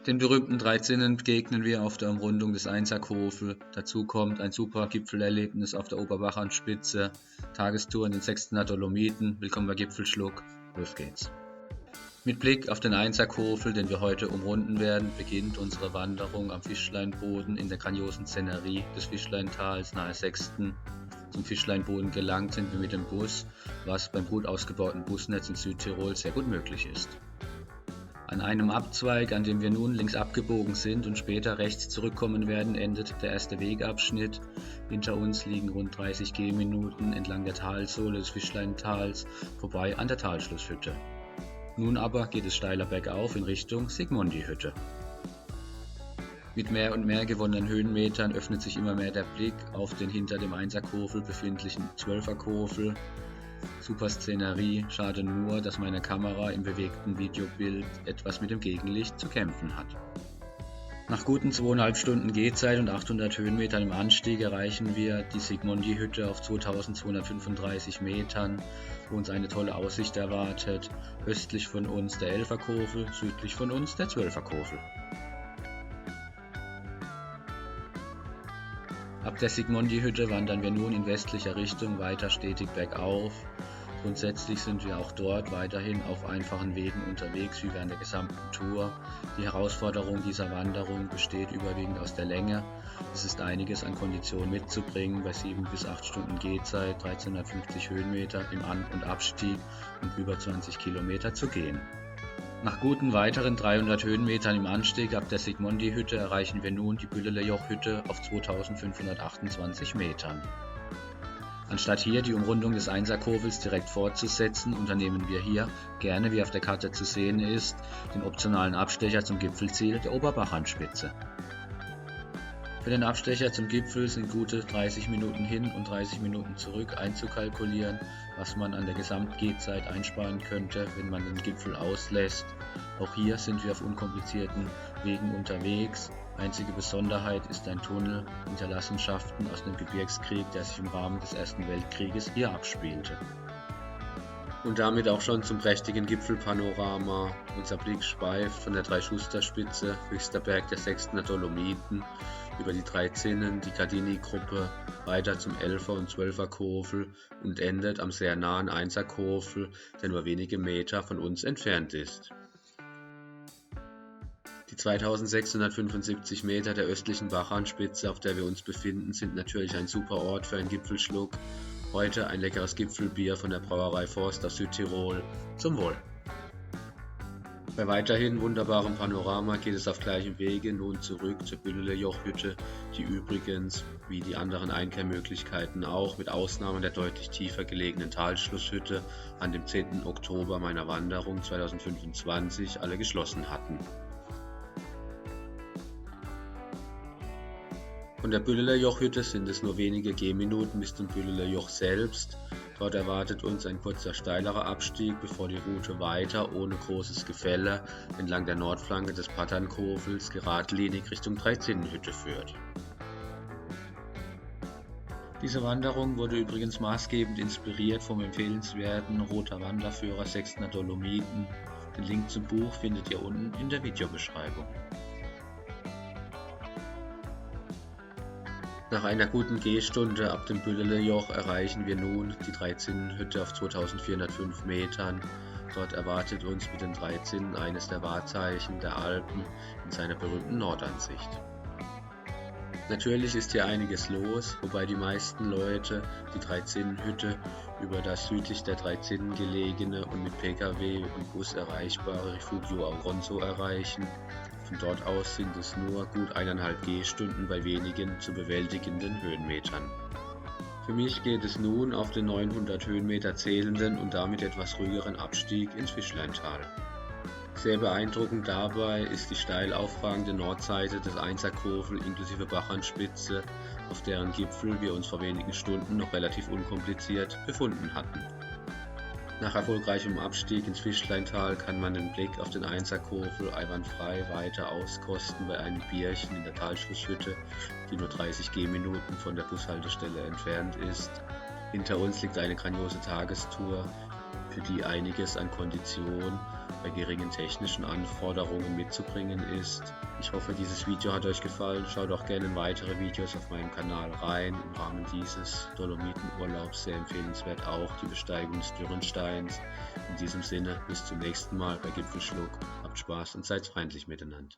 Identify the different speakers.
Speaker 1: Den berühmten drei Zinnen begegnen wir auf der Umrundung des Einsackhofe. Dazu kommt ein super Gipfelerlebnis auf der Oberbachanspitze, Tagestour in den Sechstener Dolomiten. Willkommen bei Gipfelschluck. Los geht's. Mit Blick auf den Einsackhofe, den wir heute umrunden werden, beginnt unsere Wanderung am Fischleinboden in der grandiosen Szenerie des Fischleintals nahe Sexten. Zum Fischleinboden gelangt sind wir mit dem Bus, was beim gut ausgebauten Busnetz in Südtirol sehr gut möglich ist. An einem Abzweig, an dem wir nun links abgebogen sind und später rechts zurückkommen werden, endet der erste Wegabschnitt. Hinter uns liegen rund 30 Gehminuten entlang der Talsohle des Fischleintals vorbei an der Talschlusshütte. Nun aber geht es steiler bergauf in Richtung Sigmondi-Hütte. Mit mehr und mehr gewonnenen Höhenmetern öffnet sich immer mehr der Blick auf den hinter dem Einsackhofel befindlichen Zwölferkofel. Super Szenerie, schade nur, dass meine Kamera im bewegten Videobild etwas mit dem Gegenlicht zu kämpfen hat. Nach guten 2,5 Stunden Gehzeit und 800 Höhenmetern im Anstieg erreichen wir die Sigmondi-Hütte auf 2235 Metern, wo uns eine tolle Aussicht erwartet. Östlich von uns der Elferkofel, südlich von uns der Zwölferkofel. Ab der Sigmondi-Hütte wandern wir nun in westlicher Richtung weiter stetig bergauf. Grundsätzlich sind wir auch dort weiterhin auf einfachen Wegen unterwegs wie während der gesamten Tour. Die Herausforderung dieser Wanderung besteht überwiegend aus der Länge. Es ist einiges an Kondition mitzubringen, bei 7 bis 8 Stunden Gehzeit, 1350 Höhenmeter im An- und Abstieg und über 20 Kilometer zu gehen. Nach guten weiteren 300 Höhenmetern im Anstieg ab der Sigmondi-Hütte erreichen wir nun die Büllelejoch-Hütte auf 2528 Metern. Anstatt hier die Umrundung des Einsackhofels direkt fortzusetzen, unternehmen wir hier, gerne wie auf der Karte zu sehen ist, den optionalen Abstecher zum Gipfelziel der Oberbachanspitze. Für den Abstecher zum Gipfel sind gute 30 Minuten hin und 30 Minuten zurück einzukalkulieren, was man an der Gesamtgehzeit einsparen könnte, wenn man den Gipfel auslässt. Auch hier sind wir auf unkomplizierten Wegen unterwegs. Einzige Besonderheit ist ein Tunnel, Hinterlassenschaften aus dem Gebirgskrieg, der sich im Rahmen des Ersten Weltkrieges hier abspielte. Und damit auch schon zum prächtigen Gipfelpanorama. Unser Blick schweift von der Dreischusтерspitze, höchster Berg der Sechstener Dolomiten, über die drei Zinnen, die Cardini-Gruppe, weiter zum Elfer- und Zwölferkofel und endet am sehr nahen Einsackhofe, der nur wenige Meter von uns entfernt ist. Die 2675 Meter der östlichen Bachanspitze, auf der wir uns befinden, sind natürlich ein super Ort für einen Gipfelschluck. Heute ein leckeres Gipfelbier von der Brauerei Forst aus Südtirol. Zum Wohl! Bei weiterhin wunderbarem Panorama geht es auf gleichem Wege nun zurück zur Büllelejoch-Hütte, die übrigens, wie die anderen Einkehrmöglichkeiten auch, mit Ausnahme der deutlich tiefer gelegenen Talschlusshütte an dem 10. Oktober meiner Wanderung 2025 alle geschlossen hatten. Von der Büllelejoch-Hütte sind es nur wenige Gehminuten bis zum Büllelejoch selbst. Dort erwartet uns ein kurzer steilerer Abstieg, bevor die Route weiter ohne großes Gefälle entlang der Nordflanke des Patternkofels geradlinig Richtung Dreizinnenhütte führt. Diese Wanderung wurde übrigens maßgebend inspiriert vom empfehlenswerten Roter Wanderführer Sechstener Dolomiten. Den Link zum Buch findet ihr unten in der Videobeschreibung. Nach einer guten Gehstunde ab dem Büllelejoch erreichen wir nun die Dreizinnenhütte auf 2405 Metern. Dort erwartet uns mit den drei Zinnen eines der Wahrzeichen der Alpen in seiner berühmten Nordansicht. Natürlich ist hier einiges los, wobei die meisten Leute die Dreizinnenhütte über das südlich der drei Zinnen gelegene und mit Pkw und Bus erreichbare Rifugio Auronzo erreichen. Von dort aus sind es nur gut 1,5 Gehstunden bei wenigen zu bewältigenden Höhenmetern. Für mich geht es nun auf den 900 Höhenmeter zählenden und damit etwas ruhigeren Abstieg ins Fischleintal. Sehr beeindruckend dabei ist die steil aufragende Nordseite des Einsackhofel inklusive Bachanspitze, auf deren Gipfel wir uns vor wenigen Stunden noch relativ unkompliziert befunden hatten. Nach erfolgreichem Abstieg ins Fischleintal kann man den Blick auf den Einsackhofe einwandfrei weiter auskosten bei einem Bierchen in der Talschlusshütte, die nur 30 Gehminuten von der Bushaltestelle entfernt ist. Hinter uns liegt eine grandiose Tagestour für die einiges an Kondition bei geringen technischen Anforderungen mitzubringen ist. Ich hoffe, dieses Video hat euch gefallen. Schaut auch gerne in weitere Videos auf meinem Kanal rein. Im Rahmen dieses Dolomitenurlaubs sehr empfehlenswert auch die Besteigung des Dürrensteins. In diesem Sinne, bis zum nächsten Mal bei Gipfelschluck. Habt Spaß und seid freundlich miteinander.